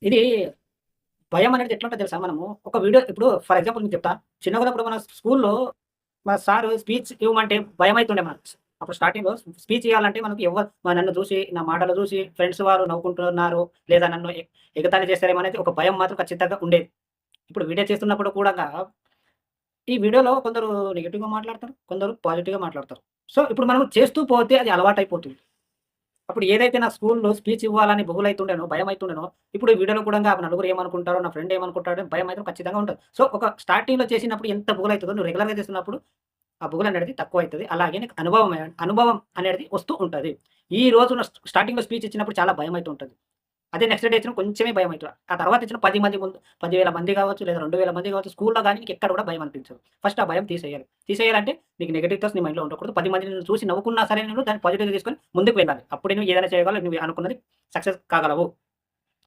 ఇది భయం అనేది ఎట్లుంటదో తెలుసా? మనము ఒక వీడియో ఇప్పుడు ఫర్ ఎగ్జాంపుల్ మీకు చెప్తా. చిన్నగున్నప్పుడు మన స్కూల్‌లో మా సారు స్పీచ్ ఇవ్వమంటే భయమైతుండే మనకు. అప్పుడు స్టార్టింగ్‌లో స్పీచ్ ఇయ్యాలంటే మనకు నన్ను చూసి, నా మాటలు చూసి ఫ్రెండ్స్ వారు నవ్వుకుంటున్నారు, లేదా నన్ను ఎగతాళి చేస్తారేమో అనేది ఒక భయం మాత్రం ఖచ్చితంగా ఉండేది. ఇప్పుడు వీడియో చేస్తున్నప్పుడు కూడంగా ఈ వీడియోలో కొందరు నెగెటివ్‌గా మాట్లాడతారు, కొందరు పాజిటివ్‌గా మాట్లాడతారు. సో, ఇప్పుడు మనం చేస్తూ పోతే అది అలవాటైపోతుంది. అప్పుడు ఏదైతే నాకు స్కూల్‌లో స్పీచ్ ఇవ్వాలని బుగులైతుండేనో, భయమైతుండేనో, ఇప్పుడు ఈ వీడియోలో కూడంగా నలుగురు ఏమనుకుంటారో, నా ఫ్రెండ్ ఏమనుకుంటాడో అని భయమైతే ఖచ్చితంగా ఉంటది. సో, ఒక స్టార్టింగ్‌లో చేసినప్పుడు ఎంత బుగులైతదో, నువ్వు రెగ్యులర్‌గా చేస్తున్నప్పుడు ఆ బుగులనేది తక్కువైతది. అలాగే నీకు అనుభవం అనేది వస్తూ ఉంటది. ఈ రోజు స్టార్టింగ్‌లో స్పీచ్ ఇచ్చినప్పుడు చాలా భయమైతూ ఉంటది. అదే నెక్స్ట్ డే ఇచ్చిన కొంచెమే భయమైతది. ఆ తర్వాత ఇచ్చిన 10 మంది ముందు 10,000 మంది గావచ్చు, లేదా 2,000 మంది గావచ్చు, స్కూల్‌లో గాని నీకెక్కడ కూడా భయం అనిపించదు. ఫస్ట్ ఆ భయం తీసేయాలి. తీసేయాలంటే నీకు నెగెటివ్ థాట్స్ నీ మైండ్‌లో ఉండకూడదు. 10 మంది నిన్ను చూసి నవ్వుకున్నా సరే నువ్వు దాన్ని పాజిటివ్‌గా తీసుకొని ముందుకు వెళ్ళాలి. అప్పుడే నువ్వు ఏదైనా చేయగలవు. నువ్వు అనుకున్నది సక్సెస్ కాగలవు.